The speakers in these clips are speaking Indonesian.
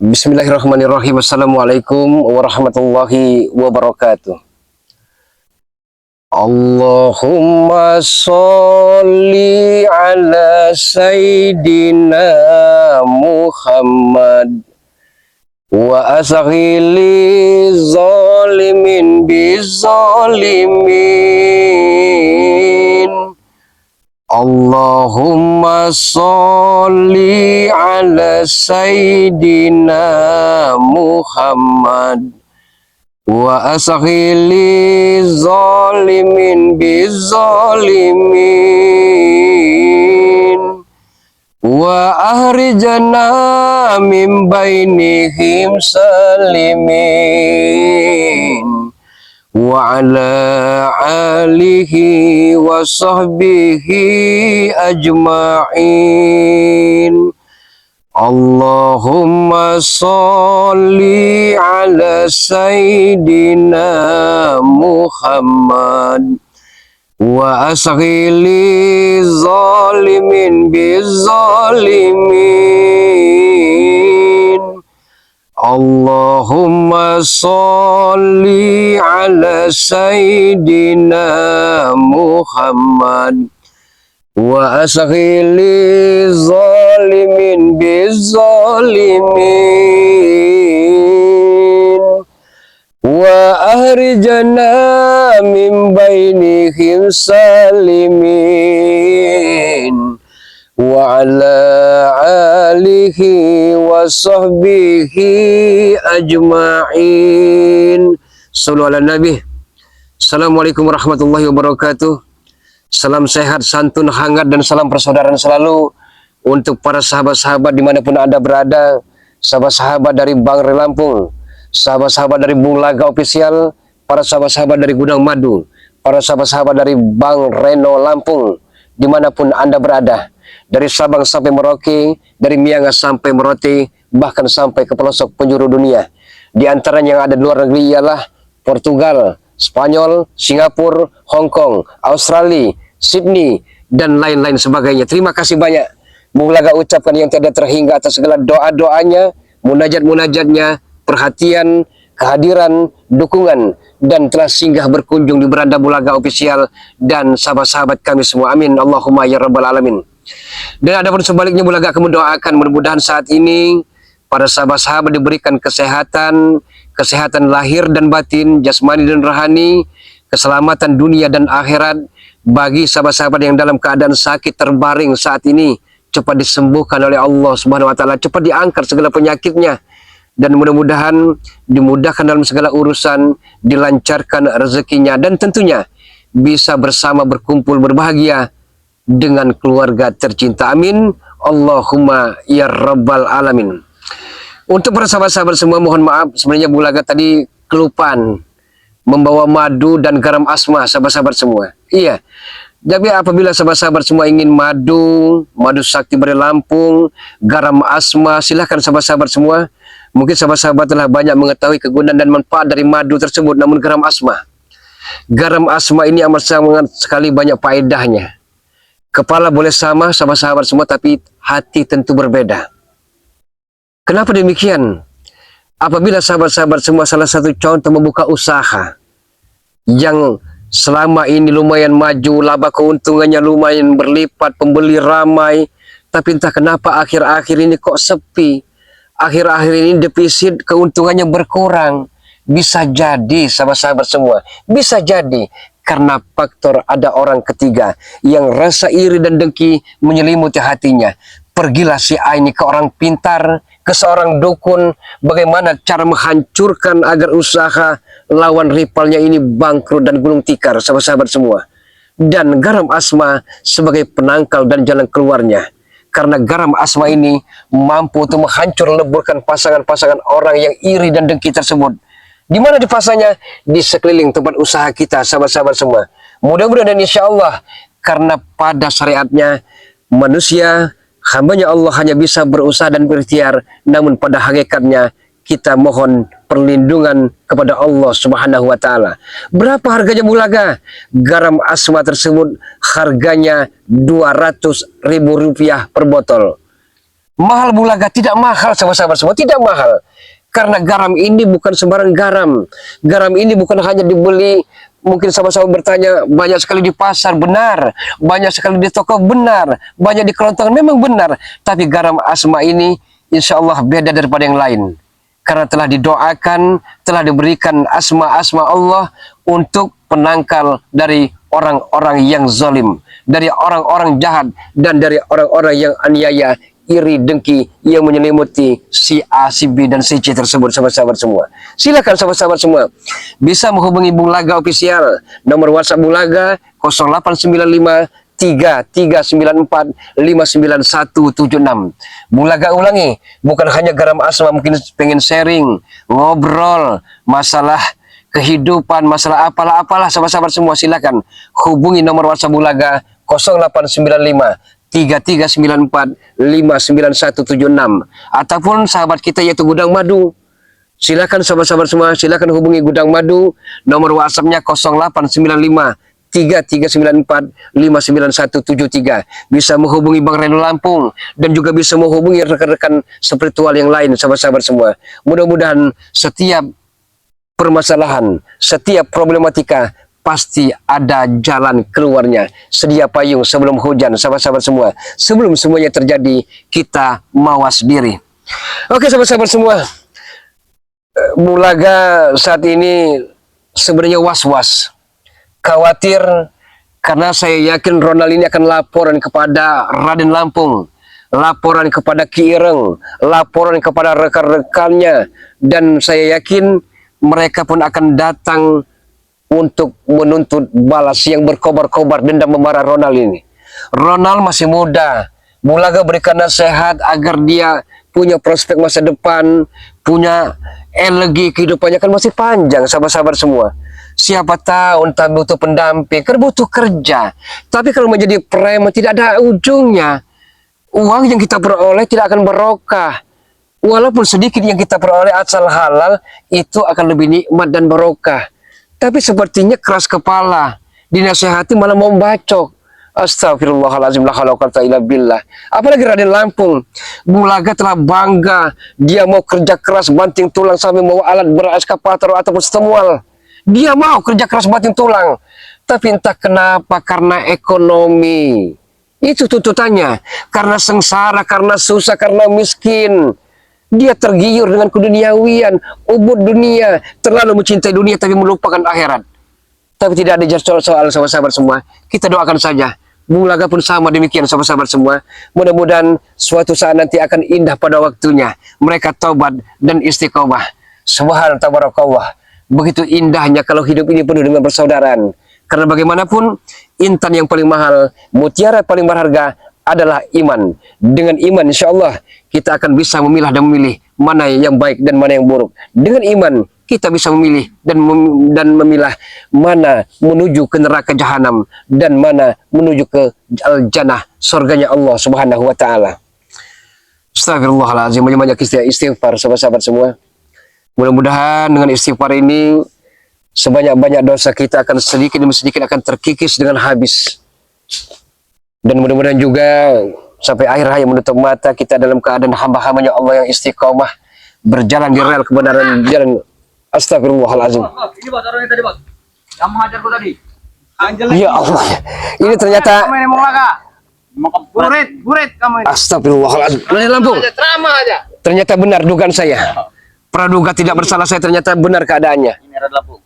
Bismillahirrahmanirrahim. Assalamualaikum warahmatullahi wabarakatuh. Allahumma sholli ala Sayyidina Muhammad wa asghili zalimin bizalimin. Allahumma sholli ala Sayyidina Muhammad wa asghili zalimin bizalimin wa ahrijana min bainihim salimin wa ala alihi wa sahbihi ajma'in. Allahumma sholli ala Sayyidina Muhammad wa asghili zalimin bizalimin. Allahumma sholli ala Sayyidina Muhammad wa asghili zalimin bizalimin wa ahrijana min bainihim salimin wa ala alihi wa sahbihi ajma'in. Sallu ala nabi. Assalamualaikum warahmatullahi wabarakatuh. Salam sehat, santun, hangat, dan salam persaudaraan selalu untuk para sahabat-sahabat dimanapun Anda berada, sahabat-sahabat dari Bang Re Lampung, sahabat-sahabat dari Bulaga Official, para sahabat-sahabat dari Gudang Madu, para sahabat-sahabat dari Bang Reno Lampung, dimanapun Anda berada, dari Sabang sampai Merauke, dari Miangas sampai Merauke, bahkan sampai ke pelosok penjuru dunia. Di antaranya yang ada di luar negeri ialah Portugal, Spanyol, Singapura, Hong Kong, Australia, Sydney, dan lain-lain sebagainya. Terima kasih banyak. Bulaga ucapkan yang tiada terhingga atas segala doa-doanya, munajat-munajatnya, perhatian, kehadiran, dukungan, dan telah singgah berkunjung di beranda Bulaga Official dan sahabat-sahabat kami semua. Amin. Allahumma ya rabbal alamin. Dan adapun sebaliknya, Bulaga akan mendoakan mudah-mudahan saat ini para sahabat-sahabat diberikan kesehatan, kesehatan lahir dan batin, jasmani dan rohani, keselamatan dunia dan akhirat. Bagi sahabat-sahabat yang dalam keadaan sakit terbaring saat ini, cepat disembuhkan oleh Allah Subhanahu wa taala, cepat diangkat segala penyakitnya, dan mudah-mudahan dimudahkan dalam segala urusan, dilancarkan rezekinya, dan tentunya bisa bersama berkumpul berbahagia dengan keluarga tercinta. Amin. Allahumma ya rabbal alamin. Untuk para sahabat-sahabat semua, mohon maaf sebenarnya Bulaga tadi kelupaan membawa madu dan garam asma sahabat-sahabat semua. Iya. Jadi apabila sahabat-sahabat semua ingin madu sakti Bari Lampung, garam asma, silahkan sahabat-sahabat semua. Mungkin sahabat-sahabat telah banyak mengetahui kegunaan dan manfaat dari madu tersebut, namun garam asma ini amat sangat sekali banyak faedahnya. Kepala boleh sama sahabat-sahabat semua, tapi hati tentu berbeda. Kenapa demikian? Apabila sahabat-sahabat semua salah satu contoh membuka usaha yang selama ini lumayan maju, laba keuntungannya lumayan berlipat, pembeli ramai, tapi entah kenapa akhir-akhir ini kok sepi, akhir-akhir ini defisit keuntungannya berkurang. Bisa jadi sahabat-sahabat semua, bisa jadi karena faktor ada orang ketiga yang rasa iri dan dengki menyelimuti hatinya. Pergilah si A ini ke orang pintar, ke seorang dukun, bagaimana cara menghancurkan agar usaha lawan rivalnya ini bangkrut dan gulung tikar, sahabat-sahabat semua. Dan garam asma sebagai penangkal dan jalan keluarnya. Karena garam asma ini mampu untuk menghancur leburkan pasangan-pasangan orang yang iri dan dengki tersebut. Di mana dipasangnya? Di sekeliling tempat usaha kita, sahabat-sahabat semua. Mudah-mudahan dan insya Allah, karena pada syariatnya manusia, hambanya Allah hanya bisa berusaha dan berikhtiar, namun pada hakikatnya kita mohon perlindungan kepada Allah Subhanahu wa taala. Berapa harganya Bulaga? Garam asma tersebut harganya Rp200.000 per botol. Mahal bulaga? Tidak mahal, sahabat-sahabat semua, tidak mahal. Karena garam ini bukan sembarang garam. Garam ini bukan hanya dibeli, mungkin sahabat-sahabat bertanya, banyak sekali di pasar, benar. Banyak sekali di toko, benar. Banyak di kelontongan, memang benar. Tapi garam Asma ini, insya Allah beda daripada yang lain. Karena telah didoakan, telah diberikan asma-asma Allah untuk penangkal dari orang-orang yang zalim, dari orang-orang jahat, dan dari orang-orang yang aniaya, iri, dengki yang menyelimuti si A, si B, dan si C tersebut, sahabat-sahabat semua. Silakan sahabat-sahabat semua bisa menghubungi Bung Laga Official. Nomor WhatsApp Bung Laga 0895 3394 59176. Bung Laga ulangi, bukan hanya garam Asma, mungkin pengen sharing, ngobrol, masalah kehidupan, masalah apalah sahabat-sahabat semua, silakan hubungi nomor WhatsApp Bung Laga 0895 3394 59176. Ataupun sahabat kita yaitu Gudang Madu, silakan sahabat-sahabat semua, silakan hubungi Gudang Madu, nomor WhatsApp-nya 0895 3394 59173. Bisa menghubungi Bang Reno Lampung, dan juga bisa menghubungi rekan-rekan spiritual yang lain, sahabat-sahabat semua. Mudah-mudahan setiap permasalahan, setiap problematika pasti ada jalan keluarnya. Sedia payung sebelum hujan, sahabat-sahabat semua. Sebelum semuanya terjadi, kita mawas diri. Oke sahabat-sahabat semua, Bung Laga saat ini sebenarnya was-was, khawatir, karena saya yakin Ronald ini akan laporan kepada Raden Lampung, laporan kepada Ki Ireng, laporan kepada rekan-rekannya, dan saya yakin mereka pun akan datang untuk menuntut balas yang berkobar-kobar dendam memarah Ronald ini. Ronald masih muda, Bung Laga berikan nasihat agar dia punya prospek masa depan, punya energi, kehidupannya kan masih panjang, sahabat-sahabat semua. Siapa tahu entah butuh pendamping, kan butuh kerja. Tapi kalau menjadi preman tidak ada ujungnya. Uang yang kita peroleh tidak akan barokah. Walaupun sedikit yang kita peroleh asal halal, itu akan lebih nikmat dan barokah. Tapi sepertinya keras kepala, dinasehati malah mau bacok. Astagfirullahaladzim, la haula wala quwwata illa billah. Apalagi Raden Lampung, Bung Laga telah bangga, dia mau kerja keras banting tulang sampai mau alat berat eskavator ataupun setemual. Dia mau kerja keras banting tulang. Tapi entah kenapa, karena ekonomi. Itu tuntutannya. Karena sengsara, karena susah, karena miskin. Dia tergiur dengan keduniawian, ubud dunia, terlalu mencintai dunia tapi melupakan akhirat. Tapi tidak ada soal sahabat-sahabat semua. Kita doakan saja. Bung Laga pun sama demikian, sahabat-sahabat semua. Mudah-mudahan suatu saat nanti akan indah pada waktunya. Mereka taubat dan istiqomah. Subhan tabarakallah. Begitu indahnya kalau hidup ini penuh dengan persaudaraan. Karena bagaimanapun, intan yang paling mahal, mutiara paling berharga adalah iman. Dengan iman insya Allah kita akan bisa memilah dan memilih mana yang baik dan mana yang buruk. Dengan iman kita bisa memilih dan memilah mana menuju ke neraka jahanam dan mana menuju ke al-jannah, surganya Allah Subhanahu wa taala. Astagfirullahaladzim, banyak istighfar sahabat-sahabat semua. Mudah-mudahan dengan istighfar ini sebanyak-banyak dosa kita akan sedikit demi sedikit akan terkikis dengan habis. Dan mudah-mudahan juga sampai akhir hayat menutup mata kita dalam keadaan hamba-hambanya Allah yang istiqomah, berjalan di rel kebenaran, jalan. Astagfirullahaladzim. Ini bos, orangnya tadi bos. Yang menghajarku tadi. Ya Allah, ini ternyata. Kamu ini mau laga. Burit kamu ini. Astagfirullahaladzim. Raden Lampung. Drama aja. Ternyata benar dugaan saya. Praduga tidak bersalah saya, ternyata benar keadaannya. Ini Raden Lampung.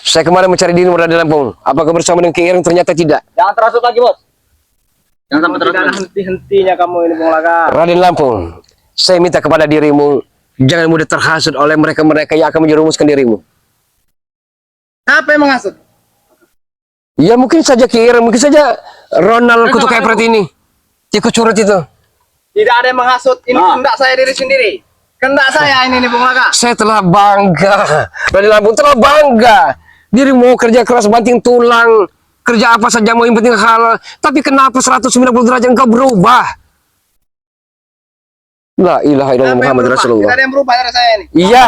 Saya kemarin mencari diri Raden Lampung. Apakah bersama dengan Ki Ireng? Ternyata tidak. Jangan terasut lagi bos. Jangan sampai terasut. Tidak ada henti-hentinya kamu ini mau laga. Raden Lampung, saya minta kepada dirimu, jangan mudah terhasut oleh mereka-mereka yang akan menjerumuskan dirimu. Apa yang menghasut? Ya mungkin saja Ki Ireng, mungkin saja Ronald kutu kepret ini, tikus curut itu. Tidak ada yang menghasut. Ini kehendak saya diri sendiri. Kehendak saya ini Bung Laga. Saya telah bangga, Raden Lampung telah bangga. Diri mau kerja keras banting tulang, kerja apa saja mau yang penting halal. Tapi kenapa 190 derajat engkau berubah? La ilaha illallah Muhammad Rasulullah. Tidak ada yang berubah dari saya ini. Iya,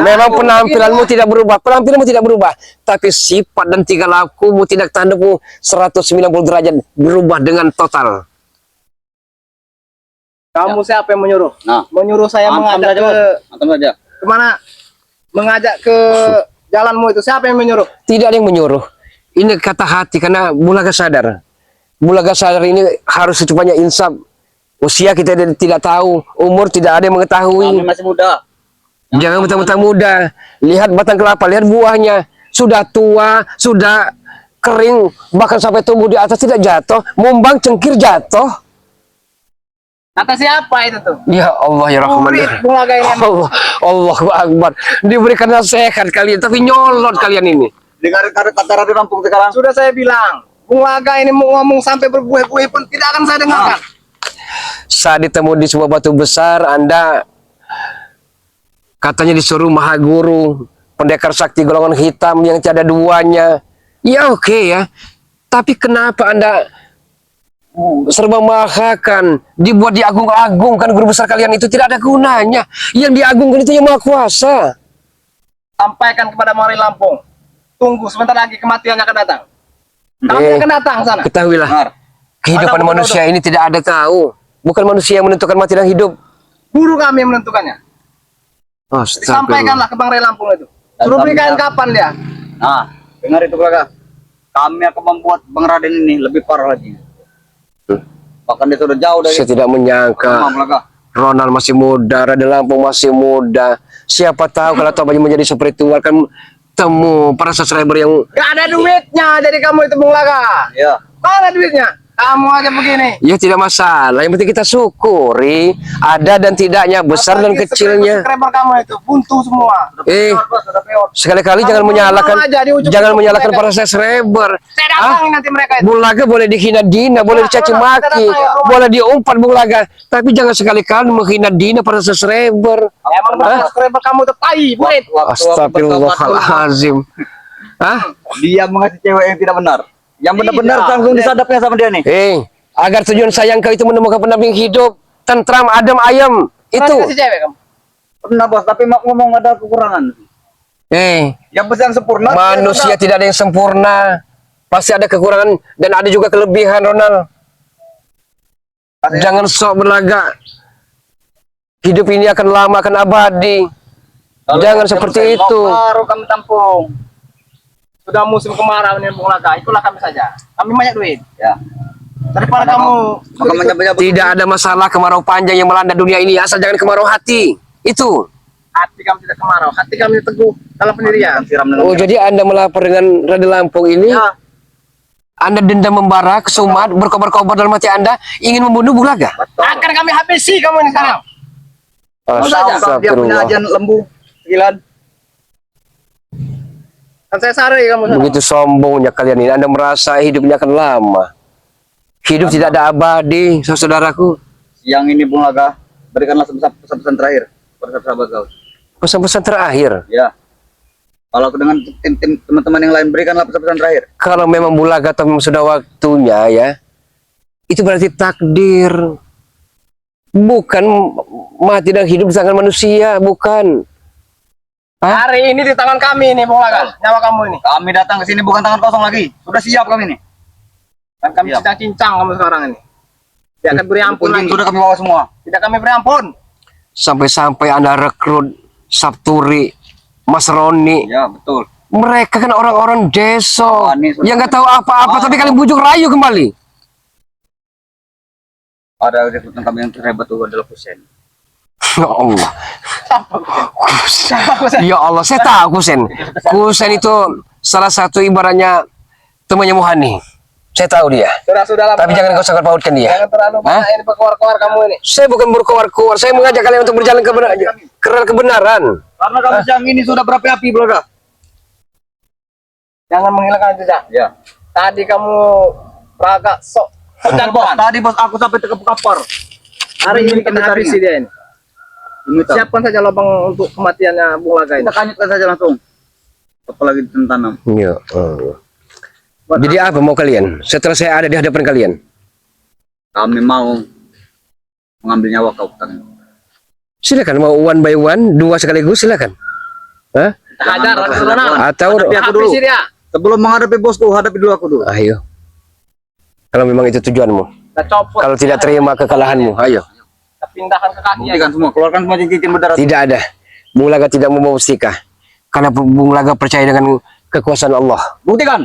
memang penampilanmu tidak berubah, penampilanmu tidak berubah, tapi sifat dan tingkah lakumu, tidak tandukmu 190 derajat berubah dengan total. Kamu siapa yang menyuruh? Nah. Menyuruh saya mengajak ke Antum saja. kemana? Mengajak ke jalanmu itu siapa yang menyuruh? Tidak ada yang menyuruh. Ini kata hati karena Bulaga sadar. Bulaga sadar ini harus secepatnya insaf. Usia kita tidak tahu, umur tidak ada yang Kami mengetahui. masih muda. Jangan mentang-mentang muda. Lihat batang kelapa, lihat buahnya. Sudah tua, sudah kering, bahkan sampai tumbuh di atas tidak jatuh. Mumbang cengkir jatuh. Kata siapa itu tuh? Ya Allah ya Rahman. Murid Bulaga ini. Allahu Akbar. Diberikan nasihat kalian, tapi nyolot kalian ini. Dengar kata Radio Lampung sekarang. Sudah saya bilang, Bulaga ini mau ngomong sampai berbuih-buih pun tidak akan saya dengarkan. Saat ditemu di sebuah batu besar, Anda katanya disuruh Maha Guru, pendekar sakti golongan hitam yang tiada duanya. Ya oke ya. Tapi kenapa Anda serba mahakan, dibuat diagung-agungkan guru besar kalian itu tidak ada gunanya. Yang diagungkan itu yang Maha Kuasa. Sampaikan kepada Mari Lampung. Tunggu sebentar lagi kematiannya akan datang. Kami akan datang sana. Ketahuilah, Dengar. kehidupan Ada, manusia ini tidak ada tahu. Bukan manusia yang menentukan mati dan hidup. Guru kami yang menentukannya. Astagfirullah. Sampaikanlah ke Bang Ray Lampung itu. Dan Suruh kami berikan akan- kapan dia? Nah, dengar itu Bulaga. Kami akan membuat Bang Raden ini lebih parah lagi. Bahkan dia sudah jauh dari Saya tidak menyangka Bulaga. Ronald masih muda, Raden Lampung masih muda. Siapa tahu kalau Toba menjadi seperti itu akan temu para subscriber yang Gak ada duitnya jadi kamu itu Bulaga. Ya. Mana duitnya? Kamu aja begini. ya tidak masalah. Yang penting kita syukuri ada dan tidaknya, besar dan Apalagi kecilnya. subscriber kamu itu buntu semua. Sudah peot. Sekali-kali Kamu jangan mau menyalahkan, aja diujuk-ujuk jangan menyalahkan mereka. para subscriber. Saya Hah? datangin nanti mereka itu. Bulaga boleh dihina Dina, boleh dicaci maki, boleh diumpat Bulaga, tapi jangan sekali-kali menghina Dina para subscriber. Emang Hah? subscriber kamu itu tai, burit. Astagfirullahalazim. Hah? Dia mengasih cewek yang tidak benar. Yang benar-benar Tidak. langsung disadapnya sama dia nih. Agar tujuan sayang kau itu menemukan pendamping hidup, tentram, adem, ayem. Itu. Itu. Kasih cewek kamu. Pernah bos, tapi mak ngomong ada kekurangan. Yang besar yang sempurna. Manusia tidak ada yang sempurna. Pasti ada kekurangan dan ada juga kelebihan, Ronald. Jangan sok berlagak. Hidup ini akan lama, akan abadi. Jangan seperti itu. Baru kami tampung. Sudah musim kemarau ini Bulaga, itulah kami saja. Kami banyak duit. Ya. Daripada Karena kamu maka menyebut Tidak ada masalah kemarau panjang yang melanda dunia ini, asal jangan kemarau hati. Itu. hati kami tidak kemarau, hati kami teguh dalam pendirian. siram dengan Oh, jadi Anda melapor dengan Raden Lampung ini? Ya, Anda dendam membara, kesumat, berkobar-kobar dalam hati Anda, ingin membunuh Bulaga? akan kami habisi kamu ini sekarang. Tahu dia punya ajan lembu. Sekilan. Kan saya sari kamu sana. Begitu sombongnya kalian ini. Anda merasa hidupnya akan lama. Hidup tidak ada abadi, saudaraku. Yang ini Bulaga, berikanlah pesan-pesan terakhir pada sahabat kau. Pesan-pesan terakhir. Ya. Kalau aku dengan tim teman-teman yang lain, berikanlah pesan-pesan terakhir. Kalau memang Bulaga atau memang sudah waktunya ya, itu berarti takdir. Bukan mati dan hidup di tangan manusia, bukan. Hah? Hari ini di tangan kami ini Bulaga, nyawa kamu ini. Kami datang ke sini bukan tangan kosong lagi. Sudah siap kami nih. Dan kami Siap. cincang-cincang kamu sekarang ini. Tidak akan beri ampun Kunjung lagi. sudah kami bawa semua. Tidak kami beri ampun. Sampai-sampai Anda rekrut Sabturi, Mas Roni. Ya, betul. Mereka kan orang-orang deso Ini sudah- yang nggak tahu apa-apa, tapi kalian bujuk rayu kembali. Ada rekrutan kami yang terhebat tuh adalah Husen. Ya Allah. Ya Allah, saya tahu Kusen. Kusen itu salah satu ibaratnya temannya Muhani. Saya tahu dia. Sudah lah. Tapi jangan kau sangat pautkan dia. Jangan terlalu Hah? banyak ini berkoar-koar kamu ini. Saya bukan berkoar-koar. Saya mengajak kalian untuk berjalan kebenaran. Karena kami siang ini sudah berapi-api, Bulaga. Jangan menghilangkan jejak. Ya. Tadi kamu raga sok Dan bos, tadi bos aku sampai ke kapar. Hari ini kita habisi dia ini. Siap. Siapkan saja lubang untuk kematiannya Bulaga ini. Kita kanyutkan saja langsung. Apalagi tanam. Ya Allah. Jadi apa mau kalian? Setelah saya ada di hadapan kalian, Kami mau mengambil nyawa kau tangan. silakan mau one by one, dua sekaligus silakan. Hah? Hajar, Ronald. Atau Hadapi aku dulu. Habisi dia. Sebelum menghadapi bosku, hadapi dulu aku dulu. ayo. Kalau memang itu tujuanmu. Kita copot. Kalau tidak terima kekalahanmu, ayo. Kita pindahkan ke kaki. Buktikan semua, keluarkan semua cincin berdarah. Tidak ada. Bung Laga tidak mau membuktikan. Karena Bung Laga percaya dengan kekuasaan Allah. Buktikan.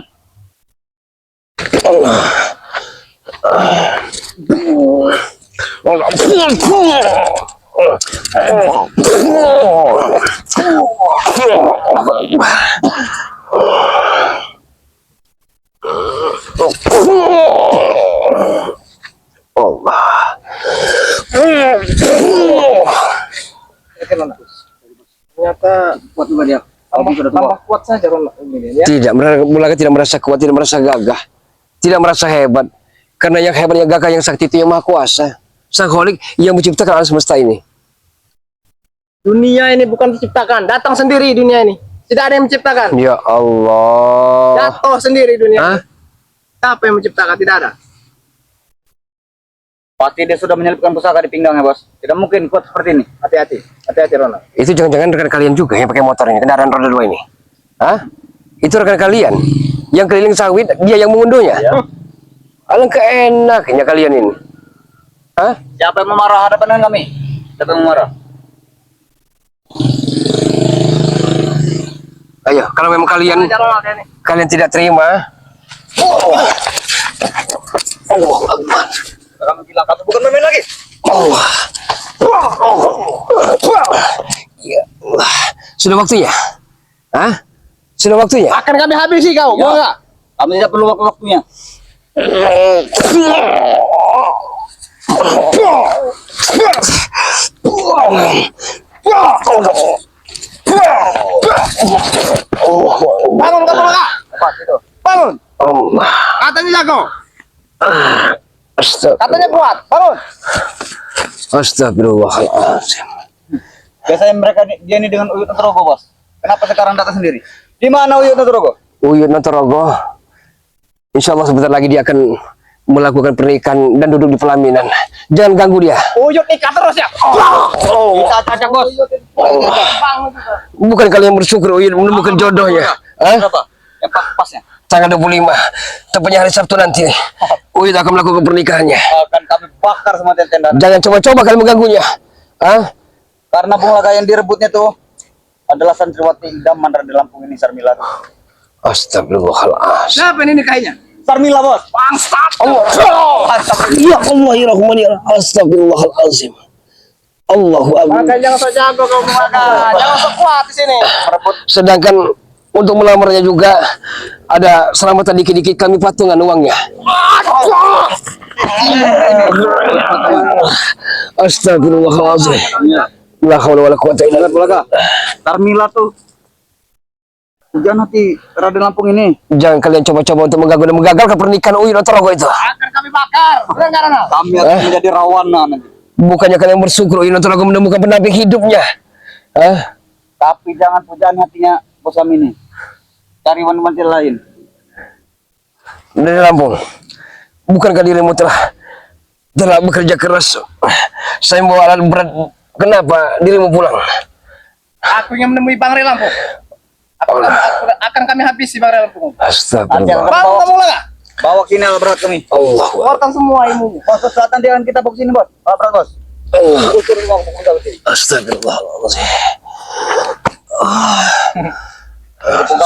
Ternyata Kuat juga dia. tambah kuat saja Ron. Ini ya. Tidak, Bung Laga tidak merasa kuat, tidak merasa gagah, tidak merasa hebat. Karena yang hebat, yang gagah, yang sakti itu yang maha kuasa. Sang Kholik yang menciptakan alam semesta ini. Dunia ini bukan diciptakan, datang sendiri dunia ini. Tidak ada yang menciptakan. Ya Allah. Jatuh sendiri dunia. Hah? Siapa yang menciptakan? Tidak ada. Pasti dia sudah menyelipkan pusaka di pinggangnya, Bos. Tidak mungkin kuat seperti ini. Hati-hati. Hati-hati Ronald. Itu jangan-jangan rekan kalian juga yang pakai motor ini, kendaraan roda 2 ini. Hah? Itu rekan kalian yang keliling sawit, dia yang mengunduhnya. Ya. Alangkah enaknya kalian ini. Hah? Siapa yang memarah hadapan dengan kami? Siapa yang memarah? Ayo, kalau memang kalian Aja Ronald ya nih. kalian tidak terima. Allah Akbar. Kamu bilang kamu bukan main lagi. Allah. Ya Allah. Sudah waktunya. Hah? Sudah waktunya. Akan kami habisi kau, mau enggak? Kami tidak perlu waktu-waktunya. Bangun kamu enggak? Apa itu? Bangun. Allah. Katanya jago. Katanya Astagfirullah. kuat. Bangun. Astagfirullahaladzim. Biasanya mereka dia ini dengan Uyut Nantorogo, Bos. Kenapa sekarang datang sendiri? Di mana Uyut Nantorogo? Uyut Nantorogo, insya Allah sebentar lagi dia akan melakukan pernikahan dan duduk di pelaminan. Jangan ganggu dia. Uyut nikah terus ya. Kita cacak, Bos. Bangun juga. Bukan kalian bersyukur Uyut menemukan jodohnya. Hah? Berapa? Yang pasnya. Tanggal 25, tepatnya hari Sabtu nanti, Uyut akan melakukan pernikahannya. Akan kami bakar semua tenda. Jangan coba-coba kalian mengganggunya. Hah? Karena Bung Laga yang direbutnya tuh adalah santriwati idaman Raden Lampung ini, Sarmila. Astagfirullahaladzim. Siapa ini nikahnya? Sarmila, Bos. Bangsat. Ya Allah, ya Rahman, ya Rahim. Astagfirullahaladzim. Allahu Akbar. Makanya jangan sok jago kau Bung. Jangan sok kuat di sini. Merebut. Sedangkan untuk melamarnya juga ada selamatan dikit-dikit kami patungan uangnya. Astagfirullahaladzim. La haula wala quwata illa Ingat, Bung Laga. Sarmila tuh hujan hati Raden Lampung ini. Jangan kalian coba-coba untuk mengganggu dan menggagalkan pernikahan Uyut Nantorogo itu. Akan kami bakar. Benar enggak Ronald? Kami akan menjadi rawana nanti. Bukannya kalian bersyukur Uyut Nantorogo menemukan pendamping hidupnya. Hah? Tapi jangan pujaan hatinya Bos kami ini. Cari wanita lain. Dari Lampung. Bukankah dirimu telah bekerja keras? Saya membawa alat berat. Kenapa dirimu pulang? Aku yang menemui Bang Rey Lampung. Akan kami habisi Bang Rey Lampung. Astagfirullah. Bangun kamu enggak? Bawa kini alat berat kami. Allah. Keluarkan semua ilmumu. Bos, saat nanti akan kita bawa ke sini, Bos. Alat berat, Bos. Allah. Turun uang untuk kita bersih. Astagfirullahaladzim.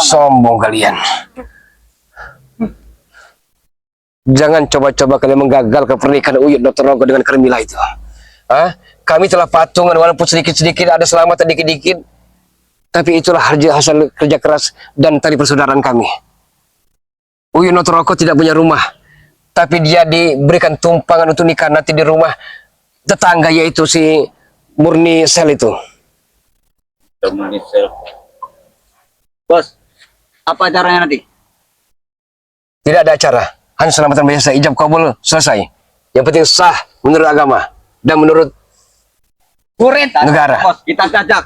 Sombong kalian. Jangan coba-coba kalian menggagalkan pernikahan Uyut Nantorogo dengan Karmila itu. Hah? Kami telah patungan walaupun sedikit-sedikit ada selamatan dikit-dikit. Tapi itulah hasil kerja keras dan tali persaudaraan kami. Uyut Nantorogo tidak punya rumah. Tapi dia diberikan tumpangan untuk nikah nanti di rumah tetangga, yaitu si Murni Sel itu. Bos, apa caranya nanti? Tidak ada acara, hanya selamatan biasa, ijab kabul selesai. Yang penting sah menurut agama dan menurut Kuret. negara. Bos, kita cacak.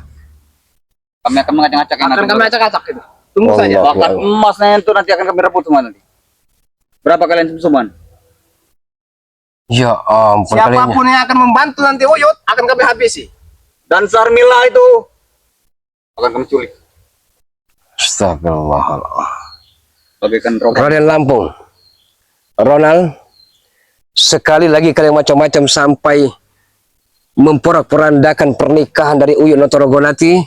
Kami akan mengacak-acak yang Akan nanti, kami Bos. acak-acak itu. Tunggu Allah. saja. Bahkan emasnya itu nanti akan kami rebut semua nanti. Berapa kalian sumsuman? Ya ampun kalian. Siapapun yang akan membantu nanti Uyut akan kami habisi. Dan Sarmila itu akan kami culik. Astagfirullahaladzim. Bagaikan roket. Raden Lampung, Ronald, sekali lagi kalian macam-macam sampai memporak-porandakan pernikahan dari Uyut Notorogonati,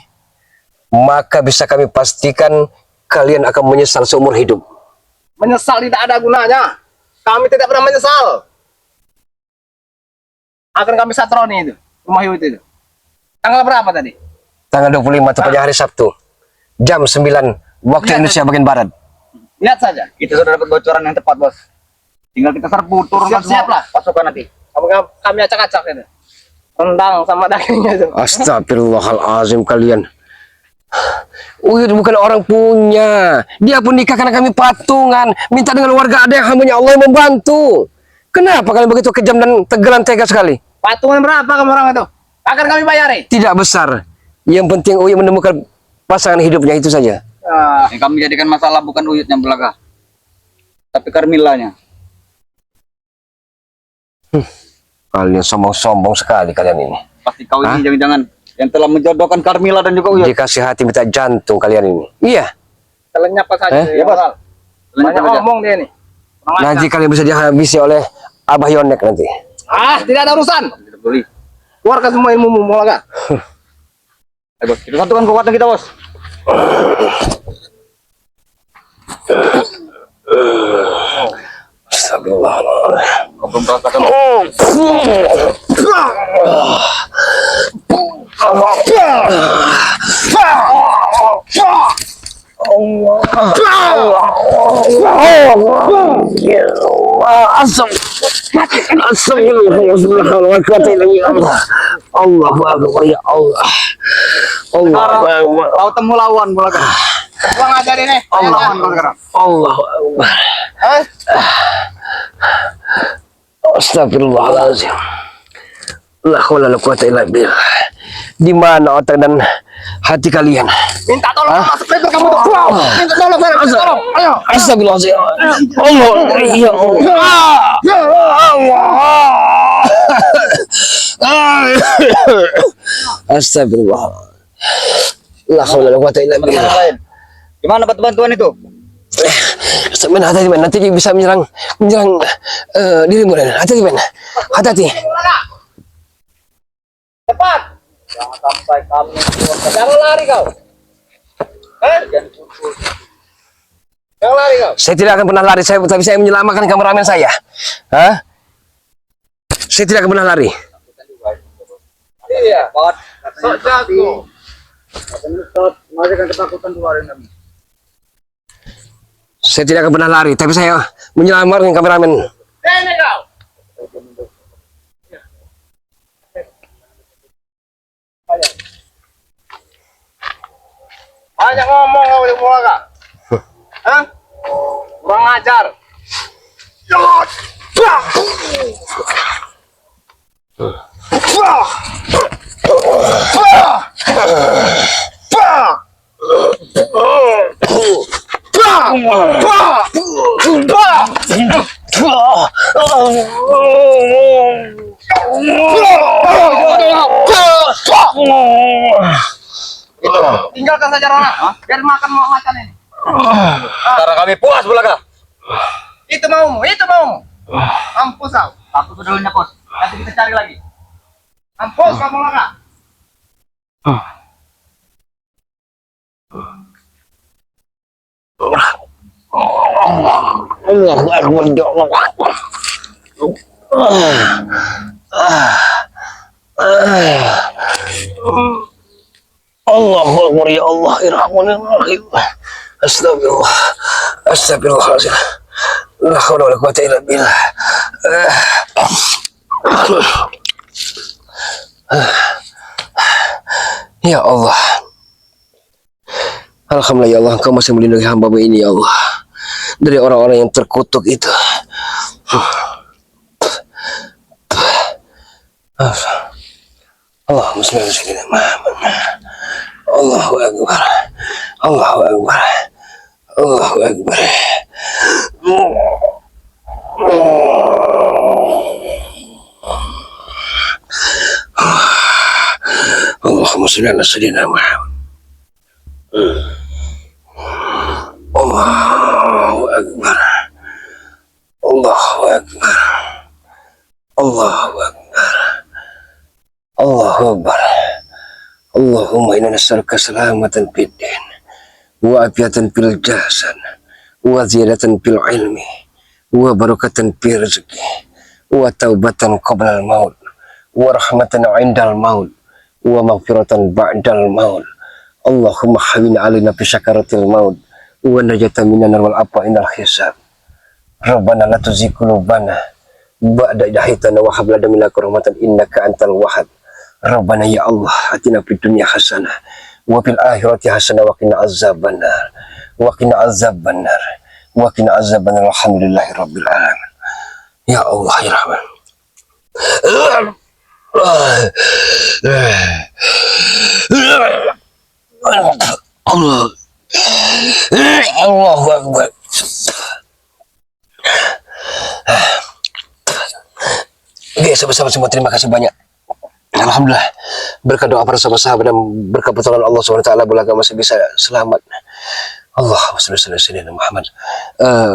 maka bisa kami pastikan kalian akan menyesal seumur hidup. Menyesal tidak ada gunanya. Kami tidak pernah menyesal. Akan kami satroni itu, rumah Uyut itu. Tanggal berapa tadi? Tanggal 25 tepatnya hari Sabtu, jam 9 waktu Lihat, Indonesia bagian Barat. Lihat saja. Kita sudah dapat bocoran yang tepat, Bos. Tinggal kita serbu, turunkan Siap-siap lah. pasukan nanti. Kami acak-acak itu. Rendang sama dagingnya itu. Astagfirullahalazim kalian. Uyut bukan orang punya. Dia pun nikah karena kami patungan. Minta dengan warga ada yang hambanya Allah yang membantu. Kenapa kalian begitu kejam dan tegelan tega sekali? Patungan berapa kamu orang itu? Akan kami bayari. Tidak besar. Yang penting Uyut menemukan pasangan hidupnya, itu saja. Yang kami jadikan masalah bukan Uyutnya belaka, tapi Carmilanya. Kalian sombong-sombong sekali kalian ini. Pasti kau ini jangan-jangan yang telah menjodohkan Carmila dan juga Uyut. Dikasih hati minta jantung kalian ini. Iya. Kalian nyapa saja. Ya, Bos. Banyak ngomong dia nih. Nanti kalian bisa dihabisi oleh Abah Yonek nanti. Tidak ada urusan. Tidak boleh. Keluarkan semua ilmu Mulaga. Ayo, Bos, kita satukan kekuatan kita, Bos. Astagfirullahaladzim. Kau belum merasakan. Kau temu lawan Mulaga. Gua ngajarin nih. Allahu Akbar. Astagfirullahaladzim. La haula wala quwata illa billah. Di mana otak dan hati kalian? Minta tolong sama speaker kamu tuh. Minta tolong saya. Minta tolong. Ayo. Astagfirullahaladzim. Allah, ya Allah. Ya Allah. Astagfirullah. La haula wala quwata illa billah. Gimana bantuan itu? Sebenarnya hati-hati, men. Nanti dia bisa menyerang dirimu, men. Hati-hati, men. Hati-hati. Cepat. Jangan sampai kami Jangan lari kau. Jangan lari kau. Saya tidak akan pernah lari, tapi saya menyelamatkan kameramen saya. Hah? Saya tidak akan pernah lari. Iya. Sok jago. Masih kan ketakutan keluarin kami. Saya tidak akan pernah lari, tapi saya menyelamatkan kameramen. Sini kau. Banyak ngomong kau di Mulaga. Hah? Kurang ajar. Tinggalkan saja Rona. Biar makan mau macan ini. Sekarang kami puas Mulaga. Itu maumu, itu maumu. Mampus kau. Aku sudah lenyap, Bos. Nanti kita cari lagi. Mampus kau Mulaga. Allahu Akbar, ya Allah. Allahu Akbar, ya Allah, irhamuni rahim. Astagfirullah. Astagfirullahaladzim. La haula wala quwata illa billah. Ya Allah. Alhamdulillah ya Allah, Engkau masih melindungi hamba-Mu ini ya Allah dari orang-orang yang terkutuk itu. Allahumma shalli ala sayyidina Muhammad. Allahu Akbar. Allahu Akbar. Allahu Akbar. Allahumma shalli ala sayyidina Muhammad. Allahu Akbar. Allahu Akbar. Allahu Akbar. Akbar. Allahumma inna nas'aluka salamatan fid din wa afiatan fil jasad wa ziyadatan fil ilmi wa barakatan fil rizqi wa taubatan qabla al maut wa rahmatan 'indal maut wa maghfiratan ba'dal maut. Allahumma hawwin 'alaina fi sakaratil maut wa najatan minan nar wal afa inal hisab. Rabbana la tuzigh qulubana ba'da idh hadaytana wa hab lana min ladunka rahmatan innaka antal wahhab. Rabbana ya Allah, atina fid dunya hasanah wa fil akhirati hasanah wa qina azabannar wa qina azabannar wa qina azabannar. Alhamdulillahi rabbil alamin. Ya Allah ya Rahman. Allah. Allahu Akbar. Oke, sahabat-sahabat semua, terima kasih banyak. Alhamdulillah, berkat doa para sahabat-sahabat dan berkat pertolongan Allah SWT, Bulaga masih bisa selamat. Allahumma shalli ala sayyidina Muhammad.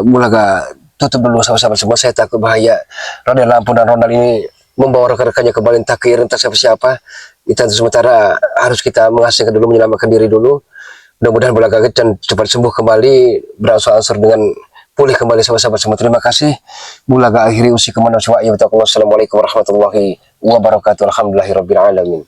Bulaga tutup dulu sahabat-sahabat semua, saya takut bahaya. Roda lampu dan Ronald ini membawa rekan-rekannya kembali entah ke entah siapa-siapa. Kita sementara harus kita mengasingkan dulu, menyelamatkan diri dulu. Mudah-mudahan Bulaga dan cepat sembuh kembali, beransur-ansur dengan pulih kembali sahabat-sahabat semua. Terima kasih. Bulaga akhiri usikum wa assalamualaikum warahmatullahi wabarakatuh. Alhamdulillahirabbil alamin.